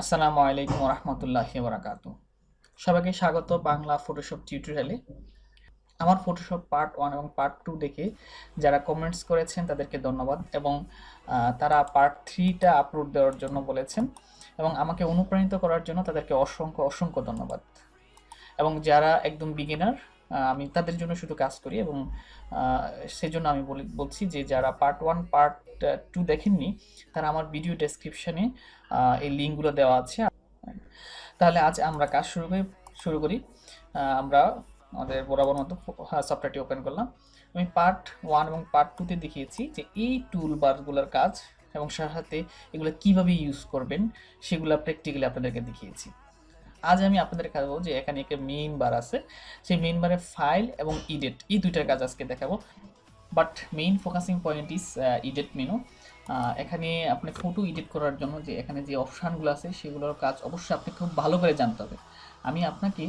আসসালামু আলাইকুম রহমতুল্লাহি বারাকাতু। সবাইকে স্বাগত বাংলা ফটোশপ টিউটোরিয়ালে। আমার ফটোশপ পার্ট 1 এবং পার্ট 2 দেখে যারা কমেন্টস করেছেন তাদেরকে ধন্যবাদ, এবং তারা পার্ট 3টা আপলোড দেওয়ার জন্য বলেছেন এবং আমাকে অনুপ্রাণিত করার জন্য তাদেরকে অসংখ্য অসংখ্য ধন্যবাদ। এবং যারা একদম বিগিনার, আমি তাদের জন্য শুধু কাজ করি, এবং সেজন্য আমি বলছি যে যারা পার্ট 1 পার্ট 2 দেখেননি তারা আমার ভিডিও ডেসক্রিপশনে এই লিঙ্কগুলো দেওয়া আছে। তাহলে আজ আমরা কাজ শুরু করি। আমরা আমাদের বরাবর মতো সফটওয়্যারটি ওপেন করলাম। আমি পার্ট 1 এবং পার্ট 2 তে দেখিয়েছি যে এই টুলবারগুলোর কাজ এবং সাথে এগুলো কিভাবে ইউজ করবেন সেগুলো প্র্যাকটিক্যালি আপনাদেরকে দেখিয়েছি। আজ আমি আপনাদের দেখাবো যে এখানে একটা মেইন বার আছে, সেই মেইন বারে ফাইল এবং এডিট, এই দুইটার কাজ আজকে দেখাবো। But main focusing point is edit menu. এখানে আপনি ফটো এডিট করার জন্য যে এখানে যে অপশানগুলো আছে সেগুলোর কাজ অবশ্যই আপনি খুব ভালো করে জানতে হবে। আমি আপনাকে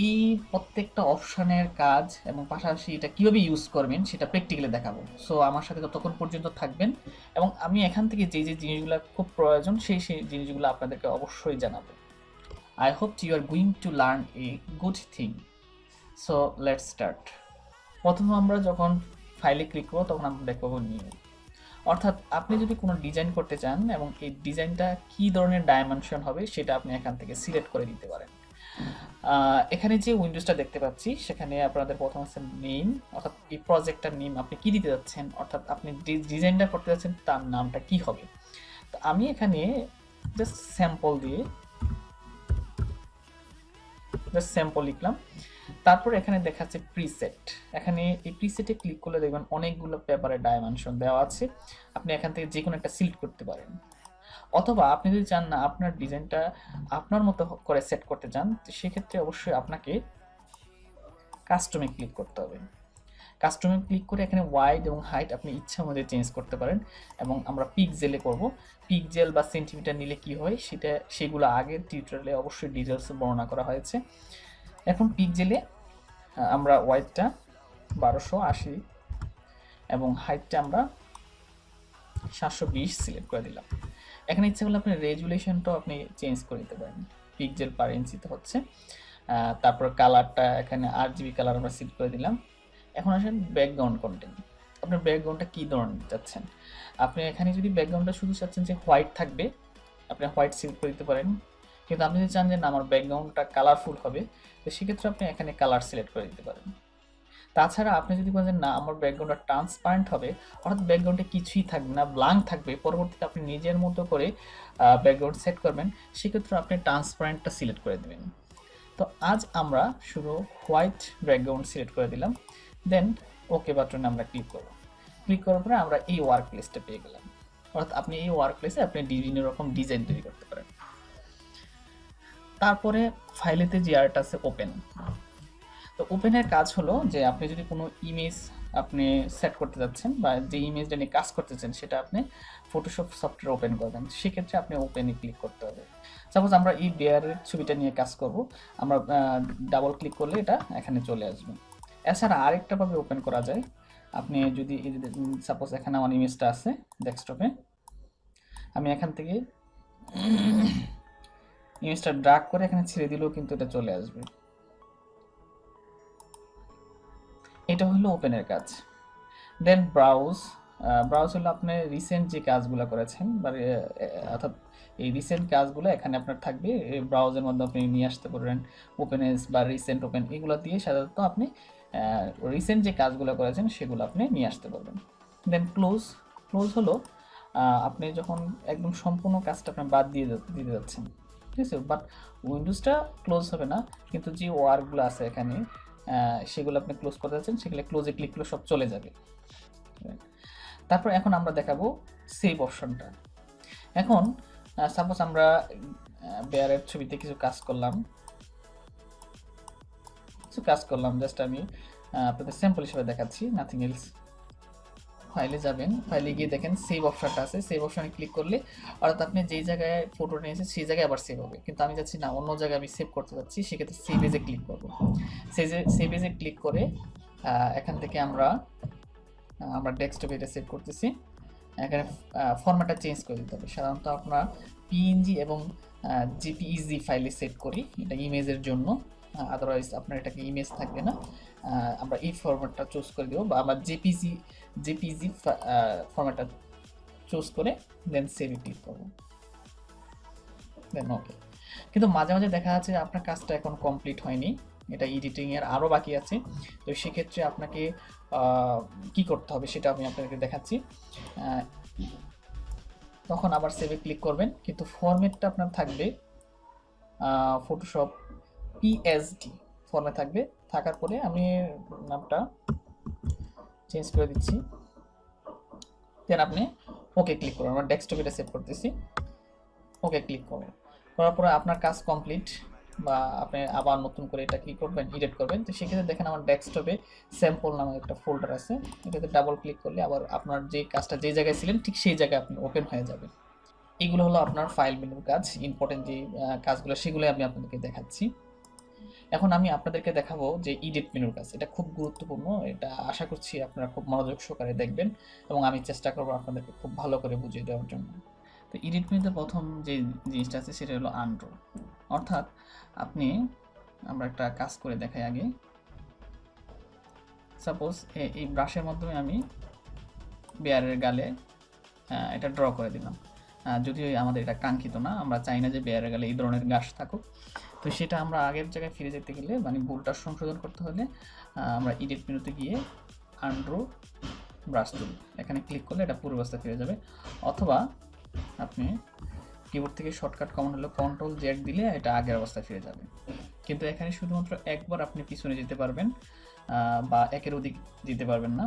এই প্রত্যেকটা অপশানের কাজ এবং পাশাপাশি এটা কীভাবে ইউজ করবেন সেটা প্র্যাকটিক্যালি দেখাবো। সো আমার সাথে ততক্ষণ পর্যন্ত থাকবেন, এবং আমি এখান থেকে যে যে জিনিসগুলো খুব প্রয়োজন সেই জিনিসগুলো আপনাদেরকে অবশ্যই জানাবো। I hope you are going to learn a good thing. So let's start. প্রথমে আমরা যখন ফাইলে ক্লিক করব তখন আমরা দেখব নিউ। অর্থাৎ আপনি যদি কোনো ডিজাইন করতে চান এবং এই ডিজাইনটা কী ধরনের ডাইমেনশন হবে সেটা আপনি এখান থেকে সিলেক্ট করে দিতে পারেন। এখানে যে উইন্ডোজটা দেখতে পাচ্ছি সেখানে আপনাদের প্রথম আছে নেম, অর্থাৎ এই প্রজেক্টটার নেম আপনি কী দিতে যাচ্ছেন, অর্থাৎ আপনি যে ডিজাইনটা করতে যাচ্ছেন তার নামটা কী হবে। তো আমি এখানে জাস্ট স্যাম্পল লিখলাম। তারপর এখানে দেখাচ্ছে প্রিসেট। এখানে এই প্রিসেটে ক্লিক করলে দেখবেন অনেকগুলো পেপারের ডাইমেনশন দেওয়া আছে, আপনি এখান থেকে যে কোনো একটা সিলেক্ট করতে পারেন। অথবা আপনি যদি চান না আপনার ডিজাইনটা আপনার মতো করে সেট করতে চান, তো সেক্ষেত্রে অবশ্যই আপনাকে কাস্টমে ক্লিক করতে হবে। কাস্টমে ক্লিক করে এখানে ওয়াইড এবং হাইট আপনি ইচ্ছা মতো চেঞ্জ করতে পারেন, এবং আমরা পিক্সেলে করব। পিক্সেল বা সেন্টিমিটার নিলে কি হয় সেগুলো আগের টিউটোরিয়ালে অবশ্যই ডিটেলসে বর্ণনা করা হয়েছে। এখন পিক্সেলে আমরা ওয়াইডটা 1280 এবং হাইটটা আমরা 720 সিলেক্ট করে দিলাম। এখানে ইচ্ছা করলে আপনি রেজুলেশনটাও আপনি চেঞ্জ করে দিতে পারেন, পিক্সেল পার ইঞ্চিতে হচ্ছে। তারপর কালারটা এখানে RGB কালার আমরা সিলেক্ট করে দিলাম। এখন আসেন ব্যাকগ্রাউন্ড কন্টেন্ট। আপনার ব্যাকগ্রাউন্ডটা কী ধরনের চাচ্ছেন। আপনি এখানে যদি ব্যাকগ্রাউন্ডটা শুধু চাচ্ছেন যে হোয়াইট থাকবে, আপনি হোয়াইট সিলেক্ট করে দিতে পারেন। কিন্তু আপনি যদি চান যে না আমার ব্যাকগ্রাউন্ডটা কালারফুল হবে, তো সেক্ষেত্রে আপনি এখানে কালার সিলেক্ট করে দিতে পারেন। তাছাড়া আপনি যদি বলেন না আমার ব্যাকগ্রাউন্ডটা ট্রান্সপারেন্ট হবে, অর্থাৎ ব্যাকগ্রাউন্ডে কিছুই থাকবে না, ব্ল্যাঙ্ক থাকবে, পরবর্তীতে আপনি নিজের মতো করে ব্যাকগ্রাউন্ড সেট করবেন, সেক্ষেত্রে আপনি ট্রান্সপারেন্টটা সিলেক্ট করে দেবেন। তো আজ আমরা শুধু হোয়াইট ব্যাকগ্রাউন্ড সিলেক্ট করে দিলাম, দেন ওকে বাটনে আমরা ক্লিক করব। ক্লিক করার পরে আমরা এই ওয়ার্ক প্লেসটা পেয়ে গেলাম। অর্থাৎ আপনি এই ওয়ার্ক প্লেসে আপনি বিভিন্ন রকম ডিজাইন তৈরি করতে পারেন। তারপরে ফাইলেতে যে আর্ট আছে ওপেন। তো ওপেনের কাজ হলো যে আপনি যদি কোনো ইমেজ আপনি সেট করতে যাচ্ছেন বা যে ইমেজটা নিয়ে কাজ করতে চান সেটা আপনি ফটোশপ সফটওয়্যার ওপেন করবেন, সেক্ষেত্রে আপনি ওপেনে ক্লিক করতে হবে। সাপোজ আমরা এই বেয়ারের ছবিটা নিয়ে কাজ করব, আমরা ডাবল ক্লিক করলে এটা এখানে চলে আসবে। এছাড়া আরেকটাভাবে ওপেন করা যায়, আপনি যদি সাপোজ এখানে আমার ইমেজটা আছে ডেস্কটপে, আমি এখান থেকে ইমেজটা ড্র্যাগ করে এখানে ছেড়ে দিলেও কিন্তু এটা চলে আসবে। এটা হলো ওপেনের কাজ। দেন ব্রাউজ হলো আপনি রিসেন্ট যে কাজগুলো করেছেন বা অর্থাৎ এই রিসেন্ট কাজগুলো এখানে আপনার থাকবে, ব্রাউজের মধ্যে আপনি নিয়ে আসতে পারবেন। ওপেনেস বা রিসেন্ট ওপেন এগুলো দিয়ে সাধারণত আপনি রিসেন্ট যে কাজগুলো করেছেন সেগুলো আপনি নিয়ে আসতে পারবেন। দেন ক্লোজ হলো আপনি যখন একদম সম্পূর্ণ কাজটা আপনি বাদ দিতে যাচ্ছেন, ঠিক আছে, বাট উইন্ডোজটা ক্লোজ হবে না, কিন্তু যে ওয়ার্কগুলো আছে এখানে সেগুলো আপনি ক্লোজ করতে যাচ্ছেন, সেগুলো ক্লোজে ক্লিক করলে সব চলে যাবে। তারপর এখন আমরা দেখাবো সেভ অপশনটা। এখন সাপোজ আমরা বেয়ারের ছবিতে কিছু কাজ করলাম, জাস্ট আমি আপনাদের স্যাম্পল হিসেবে দেখাচ্ছি, নাথিং এলস। ফাইলে যাবেন, ফাইলে গিয়ে দেখেন সেভ অপশনটা আছে, সেভ অপশনে ক্লিক করলে অর্থাৎ আপনি যেই জায়গায় ফটো নিয়েছেন সেই জায়গায় আবার সেভ হবে। কিন্তু আমি যাচ্ছি না, অন্য জায়গায় আমি সেভ করতে যাচ্ছি, সেক্ষেত্রে সেভ এজে ক্লিক করবো। সেভ এজে ক্লিক করে এখান থেকে আমরা ডেস্কটপে এটা সেভ করতেছি। এখানে ফরম্যাটটা চেঞ্জ করে দিতে হবে। সাধারণত আপনার পিএনজি এবং জেপিইজি ফাইলে সেট করি, এটা ইমেজের জন্য, আদারওয়াইজ আপনার এটাকে ইমেজ থাকবে না। আমরা এই ফরম্যাটটা চুজ করে দেবো, বা আমরা জেপিজি ফরম্যাটটা চুজ করে দেন সেভে ক্লিক করবো, দেন ওকে। কিন্তু মাঝে মাঝে দেখা যাচ্ছে আপনার কাজটা এখন কমপ্লিট হয়নি, এটা এডিটিংয়ের আরও বাকি আছে। তো সেক্ষেত্রে আপনাকে কি করতে হবে সেটা আমি আপনাদেরকে দেখাচ্ছি। তখন আবার সেভে ক্লিক করবেন, কিন্তু ফরম্যাটটা আপনার থাকবে ফটোশপ পিএসডি ফর্মে থাকবে। থাকার পরে আমি নামটা চেঞ্জ করে দিচ্ছি, দেন আপনি ওকে ক্লিক করুন। আমরা ডেস্কটপে এটা সেভ করতেছি, ওকে ক্লিক করুন। করার পরে আপনার কাজ কমপ্লিট, বা আপনি আবার নতুন করে এটা কি করবেন, এডিট করবেন। তো সেক্ষেত্রে দেখেন আমার ডেস্কটপে স্যাম্পল নামে একটা ফোল্ডার আছে, এটাতে ডাবল ক্লিক করলে আবার আপনার যে কাজটা যে জায়গায় ছিলেন ঠিক সেই জায়গায় আপনি ওপেন হয়ে যাবে। এগুলো হলো আপনার ফাইল মেনুর কাজ, ইম্পর্টেন্ট যে কাজগুলো সেগুলো আমি আপনাদেরকে দেখাচ্ছি। এখন আমি আপনাদেরকে দেখাবো যে এডিট মেনুর কাজ, এটা খুব গুরুত্বপূর্ণ, এটা আশা করছি আপনারা খুব মনোযোগ সহকারে দেখবেন এবং আমি চেষ্টা করবো আপনাদেরকে খুব ভালো করে বুঝিয়ে দেওয়ার জন্য। তো এডিট মেনুতে প্রথম যে জিনিসটা আছে সেটা হলো আনড্র, অর্থাৎ আপনি, আমরা একটা কাজ করে দেখাই আগে। সাপোজ এই ব্রাশের মাধ্যমে আমি বেয়ারের গালে এটা ড্র করে দিলাম, যদিও আমাদের এটা কাঙ্ক্ষিত না, আমরা চাই না যে বেয়ারের গালে এই ধরনের ঘাস থাকুক। তো সেটা আমরা আগের জায়গায় ফিরে যেতে গেলে, মানে ভুলটা সংশোধন করতে হলে আমরা এডিট মেনুতে গিয়ে আনড্র ব্রাশ টুল এখানে ক্লিক করলে এটা পূর্বাবস্থায় ফিরে যাবে, অথবা আপনি কিবোর্ড থেকে শর্টকাট কমান্ড হলো কন্ট্রোল জেড দিলে এটা আগের অবস্থায় ফিরে যাবে। কিন্তু এখানে শুধুমাত্র একবার আপনি পিছনে যেতে পারবেন, বা একের অধিক যেতে পারবেন না।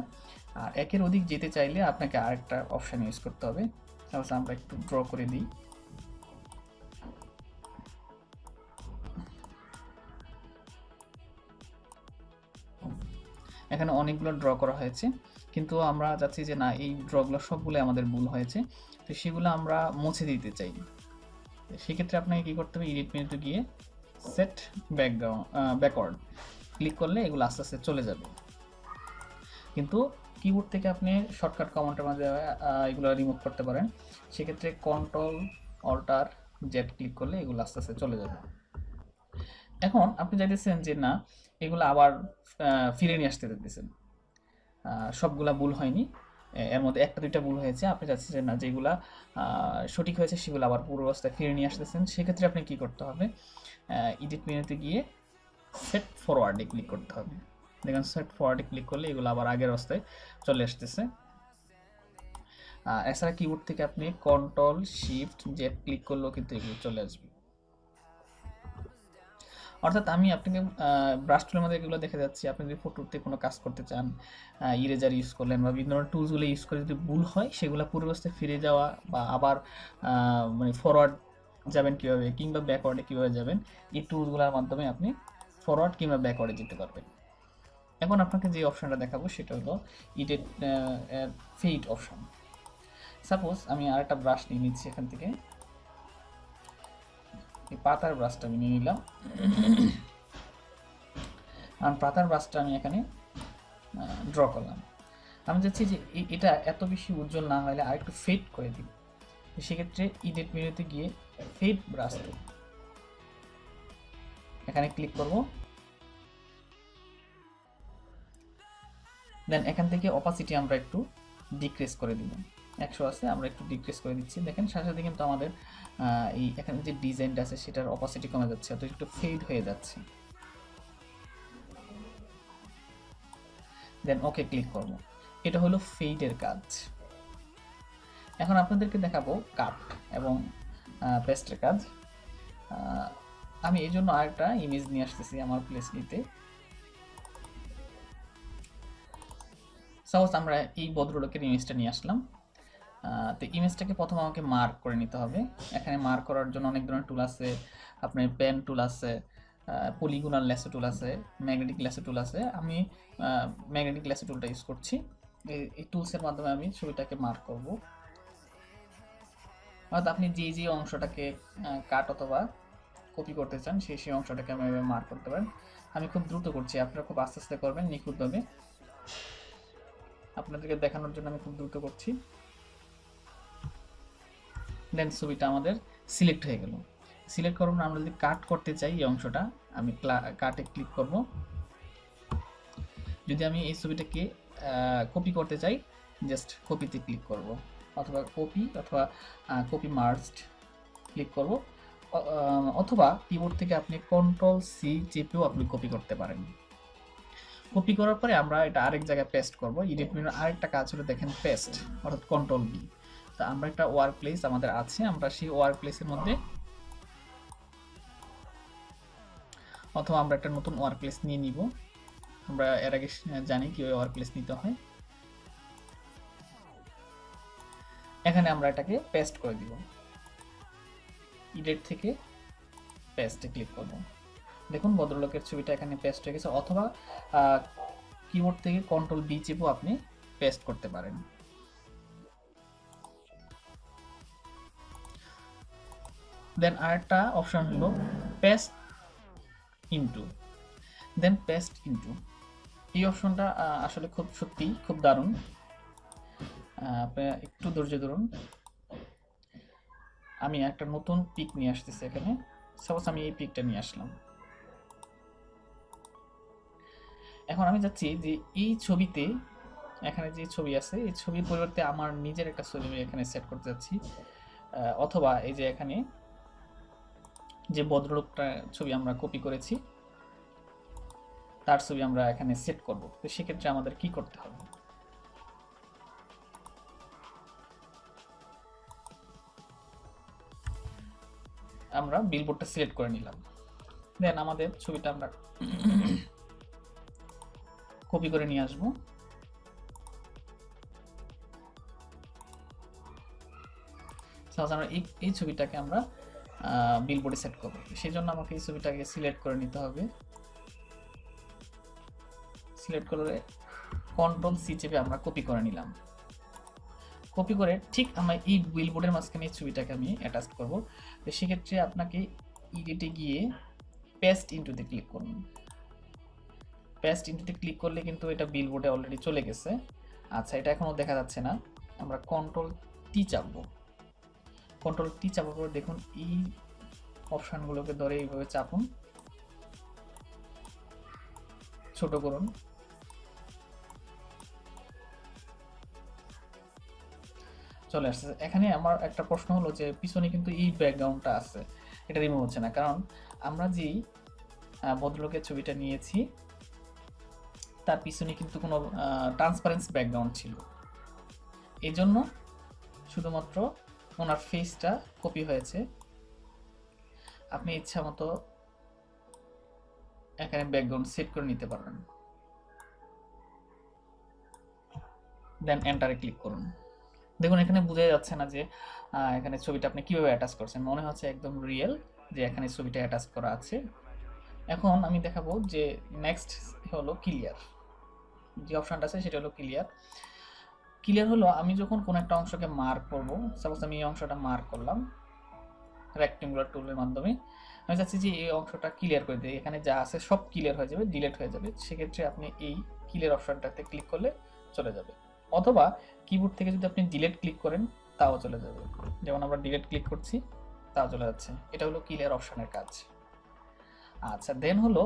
আর একের অধিক যেতে চাইলে আপনাকে আরেকটা অপশান ইউজ করতে হবে। তাহলে আমরা একটু ড্র করে দিই, এখানে অনেকগুলো ড্র করা হয়েছে, কিন্তু আমরা চাচ্ছি যে না, এই ড্রগুলো সবগুলো আমাদের ভুল হয়েছে, তো সেগুলো আমরা মুছে দিতে চাই। সেক্ষেত্রে আপনাকে কী করতে হবে, এডিট মেনুতে গিয়ে সেট ব্যাকওয়ার্ড ক্লিক করলে এগুলো আস্তে আস্তে চলে যাবে। কিন্তু কিবোর্ড থেকে আপনি শর্টকাট কমান্ডের মাঝে এগুলো রিমুভ করতে পারেন, সেক্ষেত্রে কন্ট্রোল অল্টার জেড ক্লিক করলে এগুলো আস্তে আস্তে চলে যাবে। এখন আপনি চাইতেছেন যে না, এগুলো আবার ফিরে নিয়ে আসতে দিতেছেন, সবগুলা ভুল হয়নি, এর মধ্যে একটা দুইটা ভুল হয়েছে, আপনি চাচ্ছেন যে না যেগুলা সঠিক হয়েছে সেগুলো আবার পূর্বাবস্থায় ফিরে নিয়ে আসতেছেন। সেক্ষেত্রে আপনি কি করতে হবে, এডিট মেনুতে গিয়ে সেট ফরওয়ার্ডে ক্লিক করতে হবে। দেখুন সেট ফরওয়ার্ডে ক্লিক করলে এগুলো আবার আগের অবস্থায় চলে আসতেছে। এছাড়া কিবোর্ড থেকে আপনি কন্ট্রোল শিফট জেড ক্লিক করলেও কিন্তু এগুলো চলে আসবে। অর্থাৎ আমি আপনাকে ব্রাশ টুলের মধ্যে এগুলো দেখে যাচ্ছি, আপনি যদি ফটোতে কোনো কাজ করতে চান, ইরেজার ইউজ করলেন বা বিভিন্ন ধরনের টুলসগুলো ইউজ করে যদি ভুল হয়, সেগুলো পূর্বাবস্থায় ফিরে যাওয়া বা আবার মানে ফরওয়ার্ড যাবেন কীভাবে কিংবা ব্যাকওয়ার্ডে কীভাবে যাবেন, এই টুলসগুলোর মাধ্যমে আপনি ফরওয়ার্ড কিংবা ব্যাকওয়ার্ডে যেতে পারবেন। এখন আপনাকে যে অপশানটা দেখাবো সেটা হলো এডিট ফেড অপশান। সাপোজ আমি আরেকটা ব্রাশ নিয়ে নিচ্ছি, এখান থেকে এই পাতার ব্রাশটা আমি নিয়ে নিলাম, আর পাতার ব্রাশটা আমি এখানে ড্র করলাম। আমি চাচ্ছি যে এটা এত বেশি উজ্জ্বল না হলে আরেকটু ফেড করে দিই, সেক্ষেত্রে এডিট মেনুতে গিয়ে ফেড ব্রাশ এখানে ক্লিক করব, দেন এখান থেকে অপাসিটি আমরা একটু ডিক্রিজ করে দিব, 100 আছে, আমরা একটু ডিক্রিজ করে দিচ্ছি। দেখেন সাথে সাথে কিন্তু আমাদের এই এখানে যে ডিজাইনটা আছে সেটার অপাসিটি কমে যাচ্ছে, অত একটু ফেড হয়ে যাচ্ছে। দেন ওকে ক্লিক করব, এটা হলো ফেডের কাজ। এখন আপনাদেরকে দেখাবো কাট এবং পেস্টের কাজ। আমি এই জন্য আরেকটা ইমেজ নিয়ে আসতেছি আমার প্লেস নিতে। সাপোজ আমরা এই ভদ্রলোকের ইমেজটা নিয়ে আসলাম, তো ইমেজটাকে প্রথমে আমাকে মার্ক করে নিতে হবে। এখানে মার্ক করার জন্য অনেক ধরনের টুল আছে, আপনার পেন টুল আছে, পলিগোনাল ল্যাসো টুল আছে, ম্যাগনেটিক ল্যাসো টুল আছে। আমি ম্যাগনেটিক ল্যাসো টুলটা ইউজ করছি। এই টুলসের মাধ্যমে আমি ছবিটাকে মার্ক করব। অর্থাৎ আপনি যে অংশটাকে কাট অথবা কপি করতে চান সেই অংশটাকে আমি মার্ক করতে পারেন। আমি খুব দ্রুত করছি, আপনারা খুব আস্তে আস্তে করবেন নিখুঁতভাবে। আপনাদেরকে দেখানোর জন্য আমি খুব দ্রুত করছি। দেন ছবিটা আমাদের সিলেক্ট হয়ে গেল। সিলেক্ট করার পর আমরা যদি কাট করতে চাই এই অংশটা, আমি কাটে ক্লিক করব। যদি আমি এই ছবিটাকে কপি করতে চাই, জাস্ট কপিতে ক্লিক করব, অথবা কপি অথবা কপি মার্জড ক্লিক করব, অথবা কিবোর্ড থেকে আপনি কন্ট্রোল সি চেপেও আপনি কপি করতে পারেন। কপি করার পরে আমরা এটা আরেক জায়গায় পেস্ট করব। এডিট মেনুর আরেকটা কাজ হলো দেখেন পেস্ট, অর্থাৎ কন্ট্রোল বি। তো আমরা একটা ওয়ার্ক প্লেস আমাদের আছে, আমরা সেই ওয়ার্ক প্লেসের মধ্যে, অথবা আমরা একটা নতুন ওয়ার্ক প্লেস নিয়ে নিব। আমরা এর আগে জানি কিভাবে ওয়ার্ক প্লেস নিতে হয়। এখানে আমরা এটাকে পেস্ট করে দিব, এডিট থেকে পেস্টে ক্লিক করব। দেখুন ভদ্রলোকের ছবিটা এখানে পেস্ট হয়ে গেছে, অথবা কিবোর্ড থেকে কন্ট্রোল বি চেপেও আপনি পেস্ট করতে পারেন। দেন আরেকটা অপশন হলো পেস্ট ইনটু, দেন পেস্ট ইনটু। এই অপশনটা আসলে সত্যি খুব দারুণ। আপনারা একটু ধৈর্য ধরুন। আমি একটা নতুন পিক নিয়ে আসতেছি এখানে। সাপোজ আমি এই পিকটা নিয়ে আসলাম। এখন আমি যাচ্ছি যে এই ছবিতে, এখানে যে ছবি আছে এই ছবির পরিবর্তে আমার নিজের একটা ছবি আমি এখানে সেট করতে যাচ্ছি, অথবা এই যে এখানে যে ভদ্রলোকটা ছবি আমরা কপি করেছি তার ছবি আমরা এখানে সেট করব। তো সেক্ষেত্রে আমাদের কি করতে হবে, আমরা বিলবোর্ডটা সিলেক্ট করে নিলাম। দেন আমাদের ছবিটা আমরা কপি করে নিয়ে আসবো। আমরা এই ছবিটাকে আমরা বিলবোর্ডে সেট করব। সেই জন্য আমাকে এই ছবিটাকে সিলেক্ট করে নিতে হবে। সিলেক্ট করে কন্ট্রোল সি চেপে আমরা কপি করে নিলাম। কপি করে ঠিক আমরা এই বিলবোর্ডের মাঝখানে এই ছবিটাকে আমি অ্যাটাচ করব। তো সেক্ষেত্রে আপনাকে এডিটে গিয়ে পেস্ট ইনটুতে ক্লিক করুন। পেস্ট ইনটুতে ক্লিক করলে কিন্তু এটা বিলবোর্ডে অলরেডি চলে গেছে। আচ্ছা, এটা এখনো দেখা যাচ্ছে না, আমরা কন্ট্রোল টি চাপবো। কন্ট্রোল টি চাপার পর দেখুন এই অপশনগুলোকে ধরে এইভাবে চাপুন, ছোট করুন। চলে আসছে। এখানে আমার একটা প্রশ্ন হলো যে পিছনে কিন্তু এই ব্যাকগ্রাউন্ডটা আছে, এটা রিমুভ হচ্ছে না, কারণ আমরা যেই ভদ্রলোকের ছবিটা নিয়েছি তার পিছনে কিন্তু কোনো ট্রান্সপারেন্সি ব্যাকগ্রাউন্ড ছিল। এই জন্য শুধুমাত্র ওনার ফেসটা কপি হয়েছে। আপনি ইচ্ছা মতো এখানে ব্যাকগ্রাউন্ড সেট করে নিতে পারবেন। দেন এন্টারে ক্লিক করুন। দেখুন এখানে বোঝা যাচ্ছে না যে এখানে ছবিটা আপনি কিভাবে অ্যাটাচ করছেন, মনে হচ্ছে একদম রিয়েল যে এখানে ছবিটা অ্যাটাচ করা আছে। এখন আমি দেখাবো যে নেক্সট হলো ক্লিয়ার। যে অপশনটা আছে সেটা হলো ক্লিয়ার। ক্লিয়ার হলো আমি যখন কোনো একটা অংশকে মার্ক করব, সাপোজ আমি এই অংশটা মার্ক করলাম রেক্টেঙ্গুলার টুলের মাধ্যমে, আমি চাচ্ছি যে এই অংশটা ক্লিয়ার করে দিই, এখানে যা আছে সব ক্লিয়ার হয়ে যাবে, ডিলিট হয়ে যাবে। সেক্ষেত্রে আপনি এই ক্লিয়ার অপশনটাতে ক্লিক করলে চলে যাবে, অথবা কিবোর্ড থেকে যদি আপনি ডিলিট ক্লিক করেন তাও চলে যাবে। যেমন আমরা ডিলিট ক্লিক করছি তাও চলে যাচ্ছে। এটা হলো ক্লিয়ার অপশনের কাজ। আচ্ছা, দেন হলো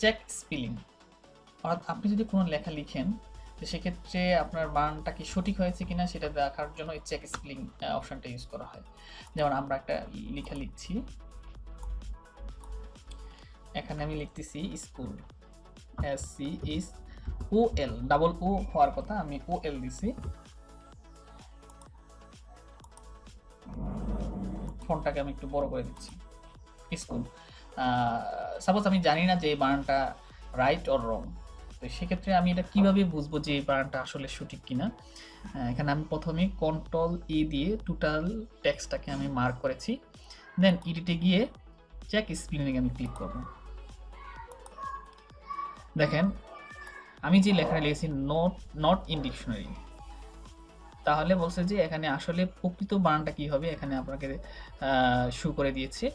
চেক স্পেলিং। অর্থাৎ আপনি যদি কোনো লেখা লিখেন তো সেক্ষেত্রে আপনার বানানটা কি সঠিক হয়েছে কিনা সেটা দেখার জন্য এই চেক স্পেলিং অপশনটা ইউজ করা হয়। যেমন আমরা একটা লেখা লিখছি, এখানে আমি লিখতেছি স্কুল, SCHOOL, ডাবল ও হওয়ার কথা, আমি OL দিছি। ফন্টটাকে আমি একটু বড় করে দিচ্ছি, স্কুল। সাপোজ আমি জানি না যে এই বানানটা রাইট অর রং, তো সেক্ষেত্রে আমি এটা কিভাবে বুঝবো যে এই বানানটা আসলে সঠিক কিনা। এখানে আমি প্রথমে কন্ট্রোল ই দিয়ে টোটাল টেক্সটটাকে আমি মার্ক করেছি। দেন এডিটে গিয়ে চেক স্পেলিং আমি ক্লিক করব। দেখেন আমি যে লেখাটা লিখেছি নট ইন ডিকশনারি, তাহলে বলছে যে এখানে আসলে প্রকৃত বানানটা কি হবে এখানে আপনাকে শো করে দিয়েছে।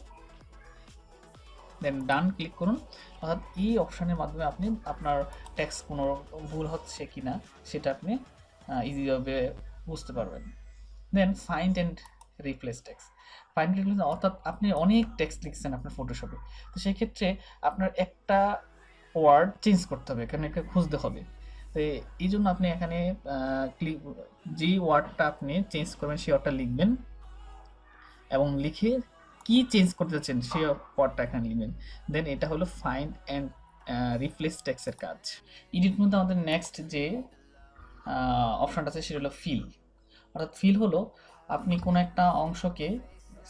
দেন ডান ক্লিক করুন। অর্থাৎ এই অপশনের মাধ্যমে আপনি আপনার টেক্সট কোনো ভুল হচ্ছে কিনা সেটা আপনি ইজিভাবে বুঝতে পারবেন। Then find and replace text. Find replace অর্থাৎ আপনি অনেক টেক্সট লিখছেন আপনার ফটোশপে, তো সেই ক্ষেত্রে আপনার একটা ওয়ার্ড চেঞ্জ করতে হবে, এখানে একটা খুঁজতে হবে। তো এই জন্য আপনি এখানে ক্লিক, যে ওয়ার্ডটা আপনি চেঞ্জ করবেন সেই ওয়ার্ডটা লিখবেন এবং লিখে কি চেঞ্জ করতে চাচ্ছেন সেই ওয়ার্ডটা এখানে লিখবেন। দেন এটা হলো ফাইন্ড অ্যান্ড রিপ্লেস টেক্সটের কাজ। এডিট মধ্যে আমাদের নেক্সট যে অপশনটা আছে সেটা হলো ফিল। অর্থাৎ ফিল হলো আপনি কোনো একটা অংশকে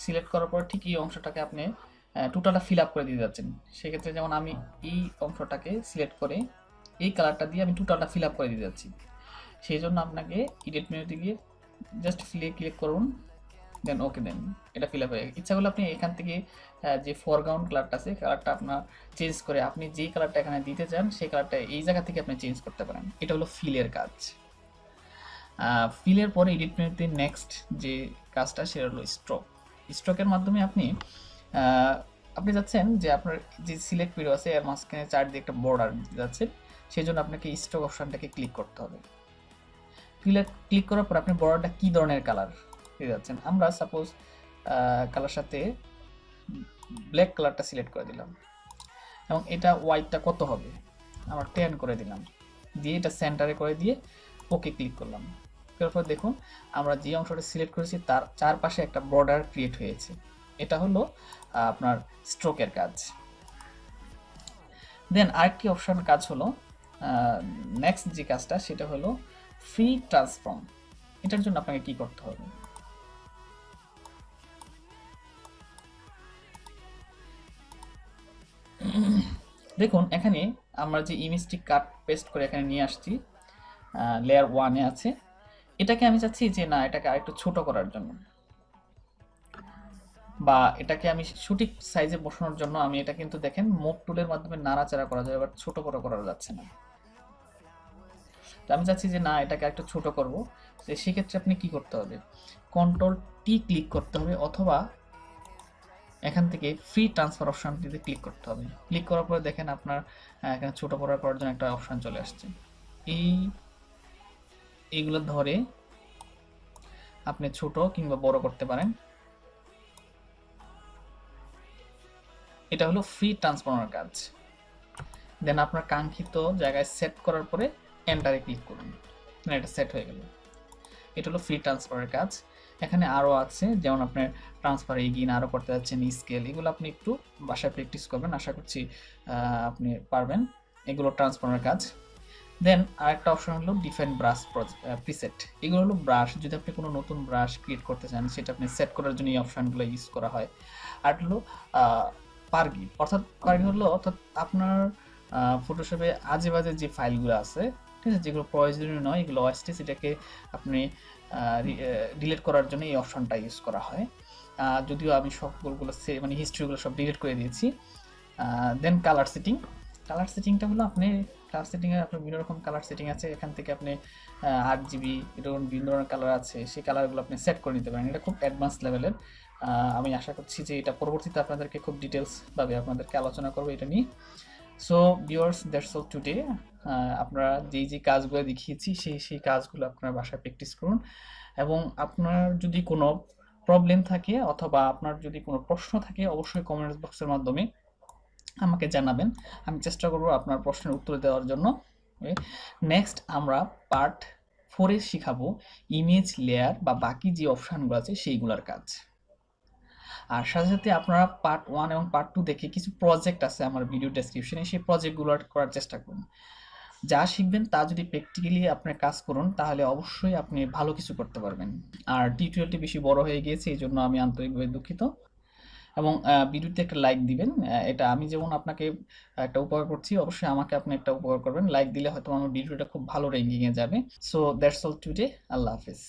সিলেক্ট করার পর ঠিক এই অংশটাকে আপনি টোটালটা ফিল আপ করে দিতে যাচ্ছেন। সেক্ষেত্রে যেমন আমি এই অংশটাকে সিলেক্ট করে এই কালারটা দিয়ে আমি টোটালটা ফিল আপ করে দিতে যাচ্ছি, সেই জন্য আপনাকে এডিট মেনুতে গিয়ে জাস্ট ফিলে ক্লিক করুন, দেন ওকে, দেন এটা ফিল আপ হয়ে গেছে। ইচ্ছা করলে আপনি এখান থেকে যে ফরগ্রাউন্ড কালারটা আছে কালারটা আপনার চেঞ্জ করে আপনি যেই কালারটা এখানে দিতে চান সেই কালারটা এই জায়গা থেকে আপনি চেঞ্জ করতে পারেন। এটা হলো ফিলের কাজ। ফিলের পরে এডিট মেনুতে নেক্সট যে কাজটা সেটা হলো স্ট্রোক। স্ট্রোকের মাধ্যমে আপনি আপনি যাচ্ছেন যে আপনার যে সিলেক্ট ভিডিও আছে এর মাঝখানে চারদিকে একটা বর্ডার দিতে যাচ্ছেন, সেই জন্য আপনাকে স্ট্রোক অপশনটাকে ক্লিক করতে হবে। ক্লিক করার পর আপনি বর্ডারটা কী ধরনের কালার দিতে যাচ্ছেন, আমরা সাপোজ কালার সাথে ব্ল্যাক কালারটা সিলেক্ট করে দিলাম এবং এটা হোয়াইটটা কত হবে আমরা 10 করে দিলাম, দিয়ে এটা সেন্টারে করে দিয়ে ওকে ক্লিক করলাম। এরপর দেখুন আমরা যে অংশটা সিলেক্ট করেছি তার চারপাশে একটা বর্ডার ক্রিয়েট হয়েছে। এটা হলো আপনার স্ট্রোকের কাজ। দেন আরেকটি অপশন কাজ হলো নেক্সট যে কাজটা সেটা হলো ফ্রি ট্রান্সফর্ম। এটার জন্য আপনাকে কি করতে হবে, দেখুন এখানে আমরা যে ইমেজটি কাট পেস্ট করে এখানে নিয়ে আসছি লেয়ার 1-এ আছে, এটাকে আমি চাচ্ছি যে না এটাকে আরেকটু ছোট করার জন্য বা এটাকে আমি সঠিক সাইজে বসানোর জন্য আমি এটা কিন্তু দেখেন মুভ টুলের মাধ্যমে নাড়াচাড়া করা যায়, এবার ছোট বড় করা যাচ্ছে না। তো আমি চাচ্ছি যে না এটাকে একটু ছোট করব, তো সেক্ষেত্রে আপনি কি করতে হবে, কন্ট্রোল টি ক্লিক করতে হবে অথবা এখান থেকে ফ্রি ট্রান্সফার অপশনটিতে ক্লিক করতে হবে। ক্লিক করার পরে দেখেন আপনার এখানে ছোট বড় করার জন্য একটা অপশন চলে আসছে। এইগুলো ধরে আপনি ছোট কিংবা বড় করতে পারেন। এটা হলো ফ্রি ট্রান্সফর্মার কাজ। দেন আপনার কাঙ্ক্ষিত জায়গায় সেট করার পরে এন্টারে ক্লিক করুন, এটা সেট হয়ে গেল। এটা হলো ফ্রি ট্রান্সফারের কাজ। এখানে আরও আছে, যেমন আপনার ট্রান্সফার এগিন আরও করতে যাচ্ছেন, স্কেল, এগুলো আপনি একটু বাসায় প্র্যাকটিস করবেন, আশা করছি আপনি পারবেন। এগুলো ট্রান্সফারের কাজ। দেন আরেকটা অপশন হলো ডিফাইন ব্রাশ প্রিসেট। এগুলো হলো ব্রাশ, যদি আপনি কোনো নতুন ব্রাশ ক্রিয়েট করতে চান সেটা আপনি সেট করার জন্য এই অপশনগুলো ইউজ করা হয়। আর হলো পারগি, অর্থাৎ আপনার ফটোশপে আজে বাজে যে ফাইলগুলো আছে, ঠিক আছে, যেগুলো প্রয়োজনীয় নয়, এগুলো ওয়েস্টেজ, এটাকে আপনি ডিলিট করার জন্য এই অপশনটা ইউজ করা হয়। যদিও আমি সবগুলো মানে হিস্ট্রিগুলো সব ডিলিট করে দিয়েছি। দেন কালার সেটিং। কালার সেটিংটা হলো কালার সেটিংয়ে আপনার বিভিন্ন রকম কালার সেটিং আছে, এখান থেকে আপনি 8GB এরকম বিভিন্ন ধরনের কালার আছে, সেই কালারগুলো আপনি সেট করে নিতে পারেন। এটা খুব অ্যাডভান্স লেভেলের। আমি আশা করছি যে এটা পরবর্তীতে আপনাদেরকে খুব ডিটেলসভাবে আপনাদেরকে আলোচনা করবো এটা নিয়ে। So viewers, that's all today. আপনারা যেই কাজগুলো দেখিয়েছি সেই কাজগুলো আপনার বাসায় প্র্যাকটিস করুন, এবং আপনার যদি কোনো প্রবলেম থাকে অথবা আপনার যদি কোনো প্রশ্ন থাকে অবশ্যই কমেন্টস বক্সের মাধ্যমে আমাকে জানাবেন, আমি চেষ্টা করব আপনার প্রশ্নের উত্তর দেওয়ার জন্য। নেক্সট আমরা পার্ট 4-এ শিখাবো ইমেজ লেয়ার বা বাকি যে অপশানগুলো আছে সেইগুলোর কাজ। আর সাথে সাথে আপনারা পার্ট 1 এবং পার্ট 2 দেখে কিছু প্রজেক্ট আছে আমার ভিডিও ডেসক্রিপশনে, সেই প্রজেক্টগুলো করার চেষ্টা করুন। যা শিখবেন তা যদি প্র্যাকটিক্যালি আপনি কাজ করুন তাহলে অবশ্যই আপনি ভালো কিছু করতে পারবেন। আর টিউটোরিয়ালটি বেশি বড় হয়ে গিয়েছে, এই জন্য আমি আন্তরিকভাবে দুঃখিত। এবং ভিডিওতে একটা লাইক দিবেন, এটা আমি যেমন আপনাকে একটা উপকার করছি, অবশ্যই আমাকে আপনি একটা উপকার করবেন। লাইক দিলে হয়তো আমার ভিডিওটা খুব ভালো র্যাঙ্কিংয়ে যাবে। So that's all today. আল্লাহ হাফেজ।